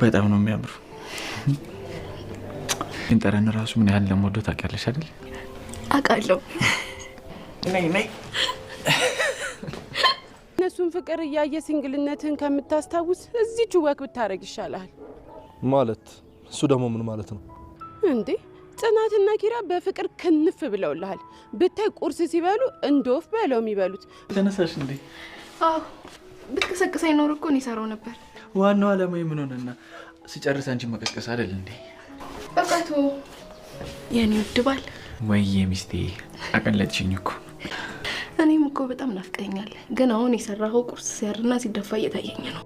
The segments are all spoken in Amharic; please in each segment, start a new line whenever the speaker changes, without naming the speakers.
በጣም ነው የሚያምሩ። ግን ጠረን ራሱ ምን ያህል ለምወደው ታውቂያለሽ አይደል?
አውቃለሁ።
ነይ
እነሱን ፍቅር እያየ ሲንግልነትን ከምታስታውስ እዚች ወክ ብታረግ ይሻላል።
ማለት እሱ ደግሞ ምን ማለት ነው
እንዴ? ጽናትና ኪራ በፍቅር ክንፍ ብለውልሃል። ብታይ ቁርስ ሲበሉ እንደወፍ በለው የሚበሉት።
ተነሳሽ እንዴ?
አዎ ብትቀሰቅሰኝ ኖር እኮ እኔ እሰራው ነበር።
ዋናው ዓላማዬ ምን ሆነና ሲጨርስ አንቺ መቀስቀስ አይደል እንዴ?
በቃቱ የኔ ውድ ባል
ወይዬ ሚስቴ አቀለጥሽኝ እኮ።
እኔም እኮ በጣም ናፍቀኛል። ግን አሁን የሰራኸው ቁርስ ሲያርና ሲደፋ እየታየኝ ነው።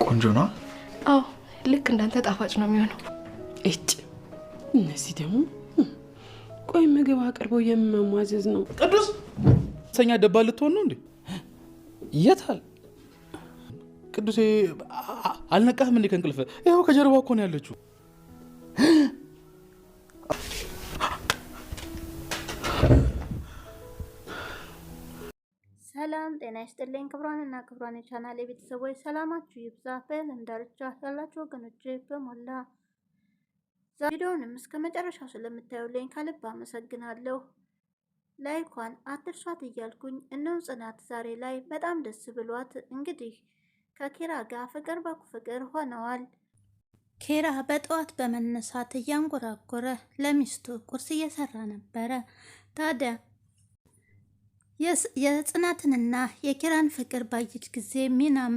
ቆንጆ ነው።
አዎ ልክ እንዳንተ ጣፋጭ ነው የሚሆነው።
እጭ እነዚህ ደግሞ ቆይ ምግብ አቅርበው የማሟዘዝ ነው።
ቅዱስ ሰኛ ደባ ልትሆን ነው እንዴ? የታል ቅዱሴ? አልነቃህም እንዴ ከእንቅልፍ? ይኸው ከጀርባ እኮ ነው ያለችው።
ሰላም ጤና ይስጥልኝ። ክብሯንና ክብሯን የቻናል የቤተሰቦች ሰላማችሁ ይብዛ። በዓለም ዳርቻ ያላችሁ ወገኖች በሞላ ቪዲዮውንም እስከ መጨረሻው ስለምታዩልኝ ከልብ አመሰግናለሁ። ላይኳን አትርሷት እያልኩኝ እነው ጽናት ዛሬ ላይ በጣም ደስ ብሏት እንግዲህ ከኪራ ጋር ፍቅር በፍቅር ሆነዋል። ኪራ በጠዋት በመነሳት እያንጎራጎረ ለሚስቱ ቁርስ እየሰራ ነበረ። ታዲያ የጽናትንና የኪራን ፍቅር ባየች ጊዜ ሚናም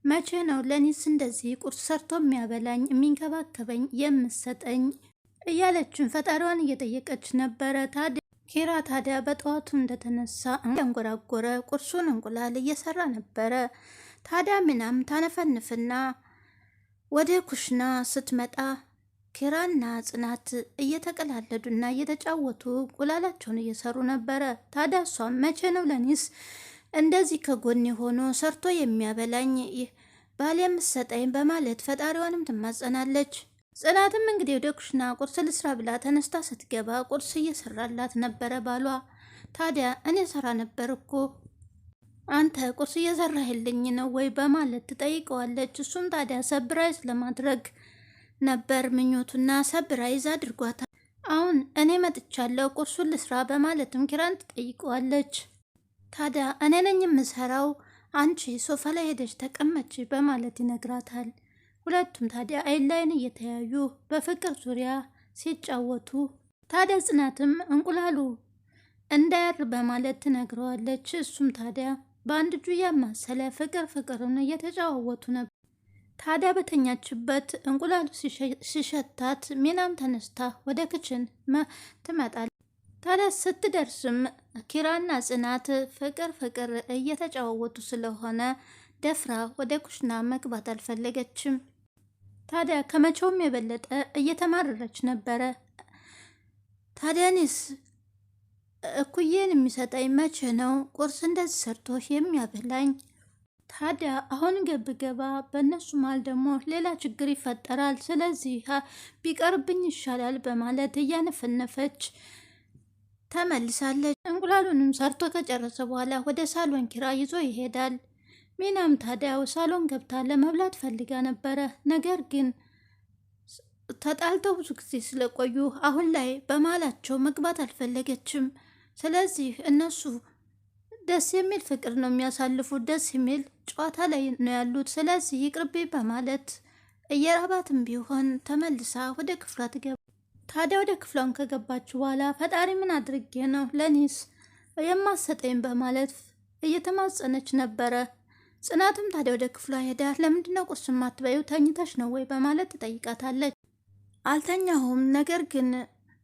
መቼ ነው ለኒስ እንደዚህ ቁርስ ሰርቶ የሚያበላኝ የሚንከባከበኝ የምሰጠኝ እያለችን ፈጣሪዋን እየጠየቀች ነበረ። ኪራ ታዲያ በጠዋቱ እንደተነሳ ያንጎራጎረ ቁርሱን እንቁላል እየሰራ ነበረ። ታዲያ ሚናም ታነፈንፍና ወደ ኩሽና ስትመጣ ኪራና ጽናት እየተቀላለዱና እየተጫወቱ እንቁላላቸውን እየሰሩ ነበረ። ታዲያ እሷም መቼ ነው ለኒስ እንደዚህ ከጎን ሆኖ ሰርቶ የሚያበላኝ ባል የምትሰጠኝ በማለት ፈጣሪዋንም ትማጸናለች። ጽናትም እንግዲህ ወደ ኩሽና ቁርስ ልስራ ብላ ተነስታ ስትገባ ቁርስ እየሰራላት ነበረ ባሏ። ታዲያ እኔ ሰራ ነበር እኮ አንተ ቁርስ እየሰራህልኝ ነው ወይ በማለት ትጠይቀዋለች። እሱም ታዲያ ሰብራይዝ ለማድረግ ነበር ምኞቱና ሰብራይዝ አድርጓታል። አሁን እኔ መጥቻለሁ ቁርሱን ልስራ በማለትም ኪራን ትጠይቀዋለች። ታዲያ እኔ ነኝ የምሰራው አንቺ ሶፋ ላይ ሄደች ተቀመጭ በማለት ይነግራታል። ሁለቱም ታዲያ አይን ላይን እየተያዩ በፍቅር ዙሪያ ሲጫወቱ ታዲያ ጽናትም እንቁላሉ እንዳያር በማለት ትነግረዋለች። እሱም ታዲያ በአንድ እጁ እያማሰለ ፍቅርን እየተጫዋወቱ ነበር። ታዲያ በተኛችበት እንቁላሉ ሲሸታት ሚናም ተነስታ ወደ ክችን ትመጣለች። ታዲያ ስትደርስም ኪራና ጽናት ፍቅር እየተጫዋወቱ ስለሆነ ደፍራ ወደ ኩሽና መግባት አልፈለገችም። ታዲያ ከመቼውም የበለጠ እየተማረረች ነበረ። ታዲያ እኔስ እኩዬን የሚሰጠኝ መቼ ነው ቁርስ እንደዚህ ሰርቶ የሚያበላኝ? ታዲያ አሁን ገባ በእነሱ መሃል ደግሞ ሌላ ችግር ይፈጠራል። ስለዚህ ቢቀርብኝ ይሻላል በማለት እያነፈነፈች ተመልሳለች። እንቁላሉንም ሰርቶ ከጨረሰ በኋላ ወደ ሳሎን ኪራ ይዞ ይሄዳል። ሚናም ታዲያ ሳሎን ገብታ ለመብላት ፈልጋ ነበረ። ነገር ግን ተጣልተው ብዙ ጊዜ ስለቆዩ አሁን ላይ በመሃላቸው መግባት አልፈለገችም። ስለዚህ እነሱ ደስ የሚል ፍቅር ነው የሚያሳልፉት፣ ደስ የሚል ጨዋታ ላይ ነው ያሉት። ስለዚህ ይቅርቤ በማለት እየራባትም ቢሆን ተመልሳ ወደ ክፍሏ ትገባ። ታዲያ ወደ ክፍሏን ከገባች በኋላ ፈጣሪ ምን አድርጌ ነው ለኒስ የማሰጠኝ በማለት እየተማጸነች ነበረ። ጽናትም ታዲያ ወደ ክፍሏ ሄዳ ለምንድነው ቁርስ ማትበይው ተኝተሽ ነው ወይ በማለት ትጠይቃታለች። አልተኛሁም፣ ነገር ግን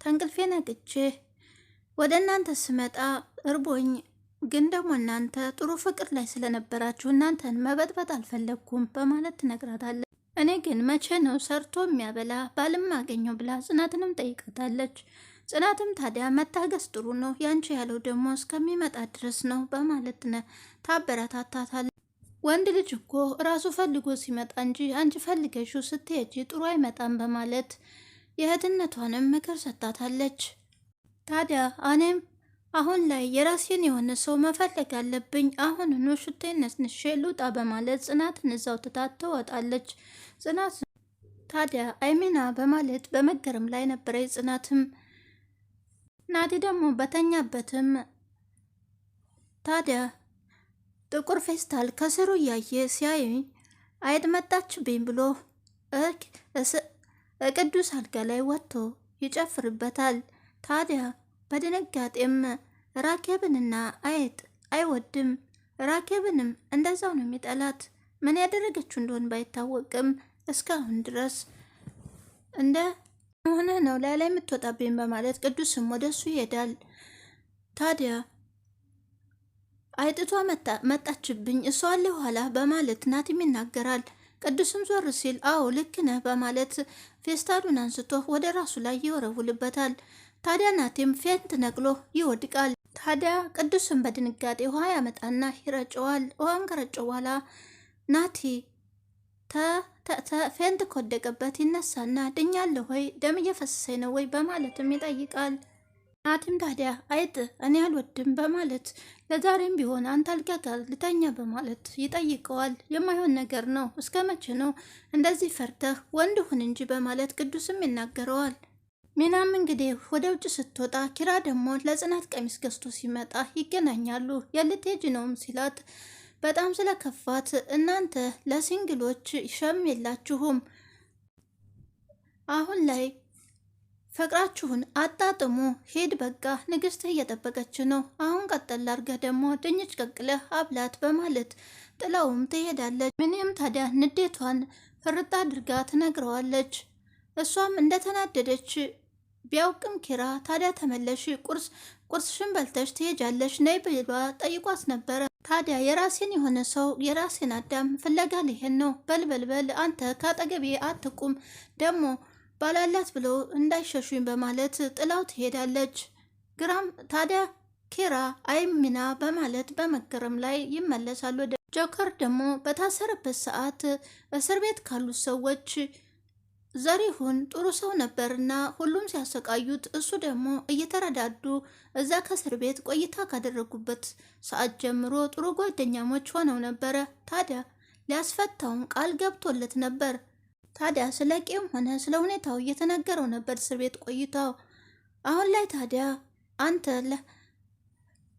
ተንቅልፌ ነቅቼ ወደ እናንተ ስመጣ እርቦኝ ግን ደግሞ እናንተ ጥሩ ፍቅር ላይ ስለነበራችሁ እናንተን መበጥበጥ አልፈለግኩም በማለት ትነግራታለች። እኔ ግን መቼ ነው ሰርቶ የሚያበላ ባልም አገኘው ብላ ጽናትንም ጠይቃታለች። ጽናትም ታዲያ መታገስ ጥሩ ነው፣ ያንቺ ያለው ደግሞ እስከሚመጣ ድረስ ነው በማለት ታበረታታታለች። ወንድ ልጅ እኮ ራሱ ፈልጎ ሲመጣ እንጂ አንቺ ፈልገሽው ስትሄጂ ጥሩ አይመጣም በማለት የእህትነቷንም ምክር ሰጣታለች። ታዲያ እኔም አሁን ላይ የራሴን የሆነ ሰው መፈለግ አለብኝ። አሁኑኑ ሽቴን ነስንሼ ልውጣ በማለት ጽናትን እዛው ትታት ትወጣለች። ጽናት ታዲያ አይሚና በማለት በመገረም ላይ ነበረ። ጽናትም ናቲ ደግሞ በተኛበትም ታዲያ ጥቁር ፌስታል ከስሩ እያየ ሲያይ አይጥ መጣችብኝ ብሎ ቅዱስ አልጋ ላይ ወጥቶ ይጨፍርበታል። ታዲያ በድንጋጤም ራኬብንና አይጥ አይወድም። ራኬብንም እንደዛው ነው የሚጠላት። ምን ያደረገችው እንደሆን ባይታወቅም እስካሁን ድረስ እንደ ሆነ ነው ላይ የምትወጣብኝ በማለት ቅዱስም ወደሱ ይሄዳል። ታዲያ አይጥቷ መጣችብኝ እሷ አለ ኋላ በማለት ናቲም ይናገራል። ቅዱስም ዞር ሲል አዎ ልክ ነህ በማለት ፌስታሉን አንስቶ ወደ ራሱ ላይ ይወረውልበታል። ታዲያ ናቲም ፌንት ነቅሎ ይወድቃል። ታዲያ ቅዱስም በድንጋጤ ውሃ ያመጣና ይረጨዋል። ውሃን ከረጨው በኋላ ናቲ ፌንት ከወደቀበት ይነሳና ድኛለሁ ወይ ደም እየፈሰሰኝ ነው ወይ በማለትም ይጠይቃል። ናቲም ታዲያ አይጥ እኔ አልወድም በማለት ለዛሬም ቢሆን አንተ አልጋ ጋር ልተኛ በማለት ይጠይቀዋል። የማይሆን ነገር ነው፣ እስከ መቼ ነው እንደዚህ ፈርተህ ወንድ ሁን እንጂ በማለት ቅዱስም ይናገረዋል። ሚናም እንግዲህ ወደ ውጭ ስትወጣ ኪራ ደግሞ ለጽናት ቀሚስ ገዝቶ ሲመጣ ይገናኛሉ። የልትሄጂ ነውም ሲላት በጣም ስለከፋት እናንተ ለሲንግሎች ሸም የላችሁም፣ አሁን ላይ ፍቅራችሁን አጣጥሙ፣ ሄድ በቃ ንግስትህ እየጠበቀች ነው፣ አሁን ቀጠል አድርገህ ደግሞ ድንች ቀቅለህ አብላት በማለት ጥላውም ትሄዳለች። ምንም ታዲያ ንዴቷን ፍርጥ አድርጋ ትነግረዋለች። እሷም እንደተናደደች ቢያውቅም ኪራ ታዲያ ተመለሽ ቁርስሽን በልተሽ ትሄጃለሽ ነይ ብሏ ጠይቋት ነበረ። ታዲያ የራሴን የሆነ ሰው የራሴን አዳም ፍለጋ ልሄድ ነው፣ በልበልበል አንተ ካጠገቤ አትቁም ደግሞ ባላላት ብለው እንዳይሸሹኝ በማለት ጥላው ትሄዳለች። ግራም ታዲያ ኪራ አይሚና በማለት በመገረም ላይ ይመለሳሉ። ጆከር ደግሞ በታሰረበት ሰዓት እስር ቤት ካሉት ሰዎች ዘሪሁን ጥሩ ሰው ነበርና ሁሉም ሲያሰቃዩት እሱ ደግሞ እየተረዳዱ እዛ ከእስር ቤት ቆይታ ካደረጉበት ሰዓት ጀምሮ ጥሩ ጓደኛሞች ሆነው ነበረ። ታዲያ ሊያስፈታውን ቃል ገብቶለት ነበር። ታዲያ ስለ ቄም ሆነ ስለ ሁኔታው እየተነገረው ነበር እስር ቤት ቆይታው። አሁን ላይ ታዲያ አንተ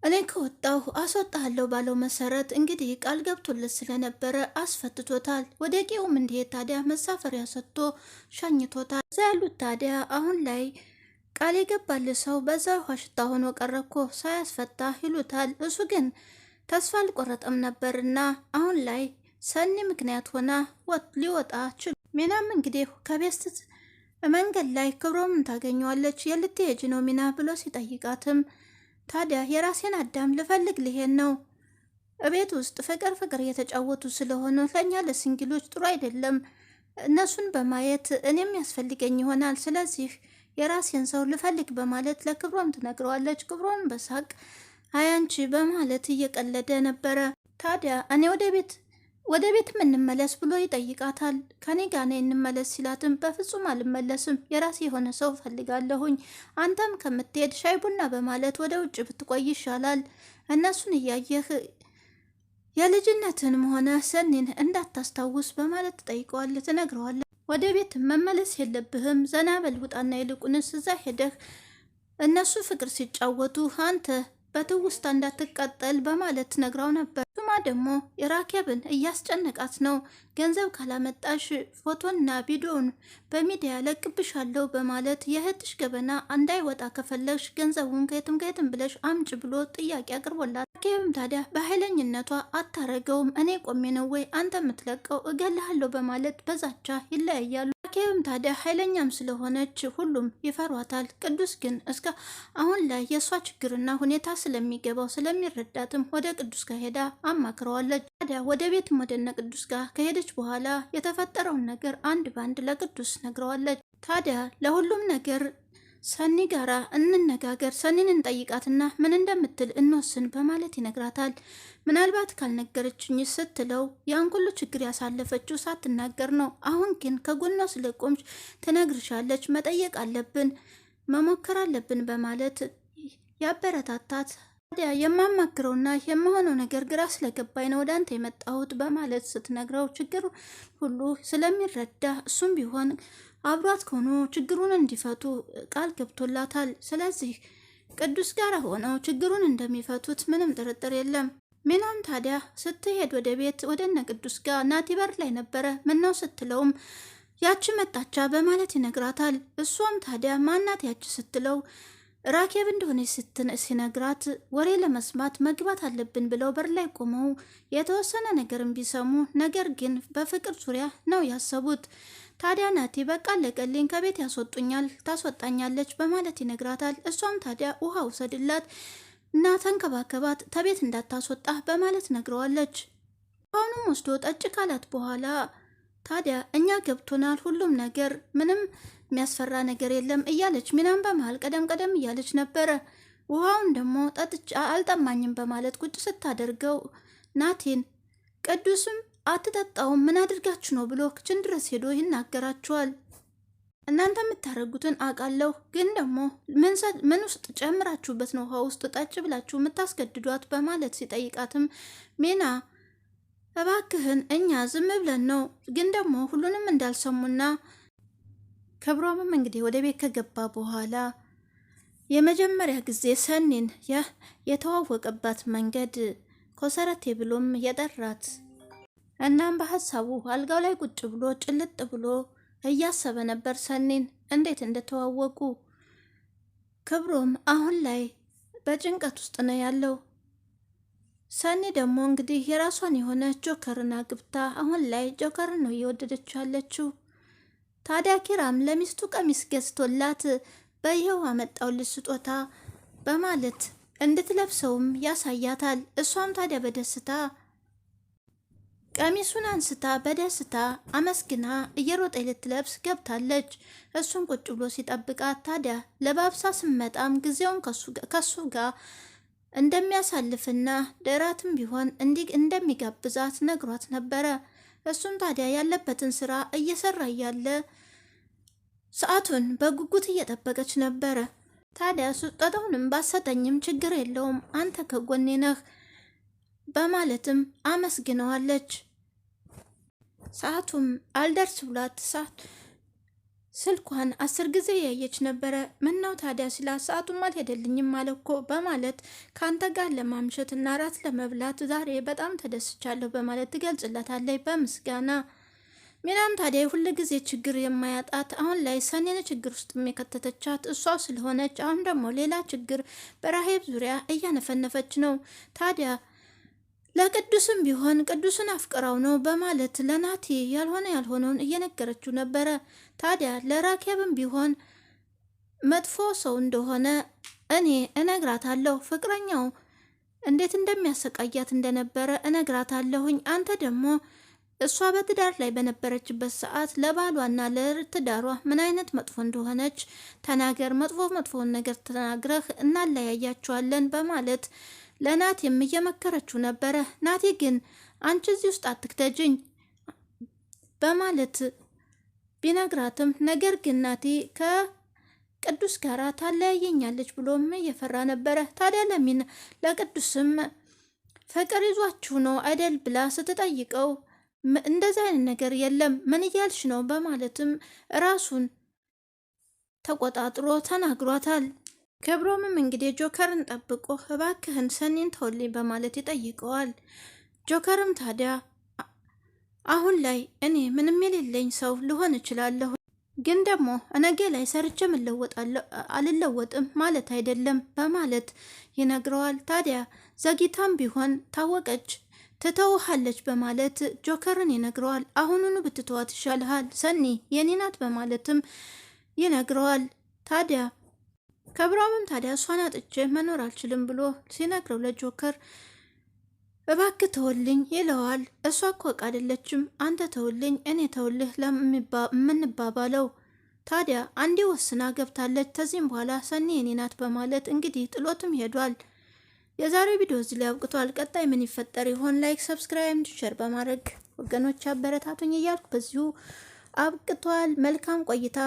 እኔ ከወጣሁ አስወጣለሁ ባለው መሰረት እንግዲህ ቃል ገብቶለት ስለነበረ አስፈትቶታል። ወደ ቄውም እንዲሄድ ታዲያ መሳፈሪያ ሰጥቶ ሸኝቶታል። እዛ ያሉት ታዲያ አሁን ላይ ቃል የገባል ሰው በዛ ውሃ ሽታ ሆኖ ቀረኮ ሳያስፈታ ይሉታል። እሱ ግን ተስፋ አልቆረጠም ነበርና አሁን ላይ ሰኒ ምክንያት ሆና ሊወጣ ችሉ። ሚናም እንግዲህ ከቤስት መንገድ ላይ ክብሮምን ታገኘዋለች። የልትሄጂ ነው ሚና ብሎ ሲጠይቃትም ታዲያ የራሴን አዳም ልፈልግ ልሄድ ነው፣ እቤት ውስጥ ፍቅር እየተጫወቱ ስለሆነ ለእኛ ለሲንግሎች ጥሩ አይደለም፣ እነሱን በማየት እኔም ያስፈልገኝ ይሆናል፣ ስለዚህ የራሴን ሰው ልፈልግ በማለት ለክብሮም ትነግረዋለች። ክብሮም በሳቅ አያንቺ በማለት እየቀለደ ነበረ። ታዲያ እኔ ወደ ቤት እንመለስ ብሎ ይጠይቃታል። ከኔ ጋር ነይ እንመለስ ሲላትም በፍጹም አልመለስም፣ የራሴ የሆነ ሰው ፈልጋለሁኝ፣ አንተም ከምትሄድ ሻይ ቡና በማለት ወደ ውጭ ብትቆይ ይሻላል፣ እነሱን እያየህ የልጅነትንም ሆነ ሰኒን እንዳታስታውስ በማለት ትነግረዋለች። ወደ ቤት መመለስ የለብህም፣ ዘና በል ውጣና ይልቁንስ እዛ ሄደህ እነሱ ፍቅር ሲጫወቱ አንተ በትውስታ እንዳትቃጠል በማለት ነግራው ነበር። ሱማ ደግሞ የራኬብን እያስጨነቃት ነው። ገንዘብ ካላመጣሽ ፎቶና ቪዲዮን በሚዲያ ለቅብሻለሁ በማለት የእህትሽ ገበና እንዳይወጣ ከፈለግሽ ገንዘቡን ከየትም ብለሽ አምጭ ብሎ ጥያቄ አቅርቦላት፣ ራኬብም ታዲያ በኃይለኝነቷ አታረገውም፣ እኔ ቆሜ ነው ወይ አንተ የምትለቀው እገልሃለሁ በማለት በዛቻ ይለያያሉ። ራኬብም ታዲያ ኃይለኛም ስለሆነች ሁሉም ይፈሯታል። ቅዱስ ግን እስከ አሁን ላይ የእሷ ችግርና ሁኔታ ስለሚገባው ስለሚረዳትም ወደ ቅዱስ ጋር ሄዳ አማክረዋለች። ታዲያ ወደ ቤትም ወደነ ቅዱስ ጋር ከሄደች በኋላ የተፈጠረውን ነገር አንድ ባንድ ለቅዱስ ነግረዋለች። ታዲያ ለሁሉም ነገር ሰኒ ጋራ እንነጋገር፣ ሰኒን እንጠይቃትና ምን እንደምትል እንወስን በማለት ይነግራታል። ምናልባት ካልነገረችኝ ስትለው ያን ሁሉ ችግር ያሳለፈችው ሳትናገር ነው። አሁን ግን ከጎኗ ስለቆምች ትነግርሻለች፣ መጠየቅ አለብን፣ መሞከር አለብን በማለት ያበረታታት። ታዲያ የማማክረውና የምሆነው ነገር ግራ ስለገባኝ ነው ወደ አንተ የመጣሁት በማለት ስትነግረው ችግሩ ሁሉ ስለሚረዳ እሱም ቢሆን አብሯት ከሆኑ ችግሩን እንዲፈቱ ቃል ገብቶላታል። ስለዚህ ቅዱስ ጋር ሆነው ችግሩን እንደሚፈቱት ምንም ጥርጥር የለም። ሚናም ታዲያ ስትሄድ ወደ ቤት ወደ እነ ቅዱስ ጋር ናቲ በር ላይ ነበረ። ምነው ስትለውም ያቺ መጣቻ በማለት ይነግራታል። እሷም ታዲያ ማናት ያቺ ስትለው ራኬብ እንደሆነ ሲነግራት ወሬ ለመስማት መግባት አለብን ብለው በር ላይ ቆመው የተወሰነ ነገርም ቢሰሙ ነገር ግን በፍቅር ዙሪያ ነው ያሰቡት። ታዲያ ናቲ በቃ ለቀልኝ ከቤት ያስወጡኛል ታስወጣኛለች በማለት ይነግራታል። እሷም ታዲያ ውሃ ውሰድላት እና ተንከባከባት ተቤት እንዳታስወጣ በማለት ነግረዋለች። አሁንም ወስዶ ጠጭ ካላት በኋላ ታዲያ እኛ ገብቶናል ሁሉም ነገር ምንም የሚያስፈራ ነገር የለም እያለች ሚናም በመሃል ቀደም እያለች ነበረ። ውሃውን ደግሞ ጠጥቻ አልጠማኝም በማለት ቁጭ ስታደርገው ናቲን ቅዱስም አትጠጣውም ምን አድርጋችሁ ነው ብሎ ክችን ድረስ ሄዶ ይናገራቸዋል። እናንተ የምታደርጉትን አውቃለሁ፣ ግን ደግሞ ምን ውስጥ ጨምራችሁበት ነው ውሃ ውስጥ ጠጭ ብላችሁ የምታስገድዷት በማለት ሲጠይቃትም ሚና እባክህን እኛ ዝም ብለን ነው፣ ግን ደግሞ ሁሉንም እንዳልሰሙና ክብሮምም እንግዲህ ወደ ቤት ከገባ በኋላ የመጀመሪያ ጊዜ ሰኒን የተዋወቀባት መንገድ ኮሰረቴ ብሎም የጠራት እናም በሀሳቡ አልጋው ላይ ቁጭ ብሎ ጭልጥ ብሎ እያሰበ ነበር ሰኒን እንዴት እንደተዋወቁ። ክብሮም አሁን ላይ በጭንቀት ውስጥ ነው ያለው። ሰኒ ደግሞ እንግዲህ የራሷን የሆነ ጆከርን አግብታ አሁን ላይ ጆከርን ነው እየወደደች ያለችው። ታዲያ ኪራም ለሚስቱ ቀሚስ ገዝቶላት በይኸው አመጣውልሽ ስጦታ በማለት እንድትለብሰውም ያሳያታል። እሷም ታዲያ በደስታ ቀሚሱን አንስታ በደስታ አመስግና እየሮጠ ልትለብስ ገብታለች። እሱን ቁጭ ብሎ ሲጠብቃት ታዲያ ለባብሳ ስመጣም ጊዜውን ከሱ ጋር እንደሚያሳልፍና ደራትም ቢሆን እንደሚጋብዛት ነግሯት ነበረ። እሱም ታዲያ ያለበትን ስራ እየሰራ እያለ ሰዓቱን በጉጉት እየጠበቀች ነበረ። ታዲያ ስጦታውንም ባሰጠኝም ችግር የለውም አንተ ከጎኔ ነህ በማለትም አመስግነዋለች። ሰዓቱም አልደርስ ብሏት ስልኳን 10 ጊዜ ያየች ነበረ። ምነው ታዲያ ሲላት ሰዓቱም አልሄደልኝም አለ እኮ በማለት ከአንተ ጋር ለማምሸት እና ራት ለመብላት ዛሬ በጣም ተደስቻለሁ በማለት ትገልጽላታለች በምስጋና። ሚናም ታዲያ ሁሉ ጊዜ ችግር የማያጣት አሁን ላይ ሰኔን ችግር ውስጥ የከተተቻት እሷ ስለሆነች አሁን ደግሞ ሌላ ችግር በራሄብ ዙሪያ እያነፈነፈች ነው። ታዲያ ለቅዱስም ቢሆን ቅዱስን አፍቅራው ነው በማለት ለናቲ ያልሆነውን እየነገረችው ነበረ። ታዲያ ለራኬብም ቢሆን መጥፎ ሰው እንደሆነ እኔ እነግራታለሁ፣ ፍቅረኛው እንዴት እንደሚያሰቃያት እንደነበረ እነግራታለሁኝ። አንተ ደግሞ እሷ በትዳር ላይ በነበረችበት ሰዓት ለባሏና ለትዳሯ ምን አይነት መጥፎ እንደሆነች ተናገር፣ መጥፎውን ነገር ተናግረህ እናለያያቸዋለን በማለት ለናቲም እየመከረችው ነበረ። ናቲ ግን አንቺ እዚህ ውስጥ አትክተጅኝ በማለት ቢነግራትም ነገር ግን ናቲ ከቅዱስ ጋር ታለያየኛለች ብሎም እየፈራ ነበረ። ታዲያ ለቅዱስም ፍቅር ይዟችሁ ነው አይደል ብላ ስትጠይቀው እንደዚህ አይነት ነገር የለም ምን እያልሽ ነው በማለትም ራሱን ተቆጣጥሮ ተናግሯታል። ክብሮምም እንግዲህ ጆከርን ጠብቆ እባክህን ሰኒን ተወልኝ በማለት ይጠይቀዋል። ጆከርም ታዲያ አሁን ላይ እኔ ምንም የሌለኝ ሰው ልሆን እችላለሁ፣ ግን ደግሞ ነገ ላይ ሰርቼም አልለወጥም ማለት አይደለም በማለት ይነግረዋል። ታዲያ ዘጊታም ቢሆን ታወቀች ትተውሃለች በማለት ጆከርን ይነግረዋል። አሁኑኑ ብትተዋት ይሻልሃል ሰኒ የኔ ናት በማለትም ይነግረዋል። ታዲያ ክብሮምም ታዲያ እሷን አጥቼ መኖር አልችልም ብሎ ሲነግረው ለጆከር እባክህ ተውልኝ ይለዋል። እሷ እኮ ዕቃ አይደለችም አንተ ተውልኝ እኔ ተውልህ የምንባባለው። ታዲያ አንዴ ወስና ገብታለች። ከዚህም በኋላ ሰኒ የኔ ናት በማለት እንግዲህ ጥሎትም ሄዷል። የዛሬው ቪዲዮ እዚህ ላይ አብቅቷል። ቀጣይ ምን ይፈጠር ይሆን? ላይክ፣ ሰብስክራይብ፣ ሼር በማድረግ ወገኖች አበረታቱኝ እያልኩ በዚሁ አብቅቷል። መልካም ቆይታ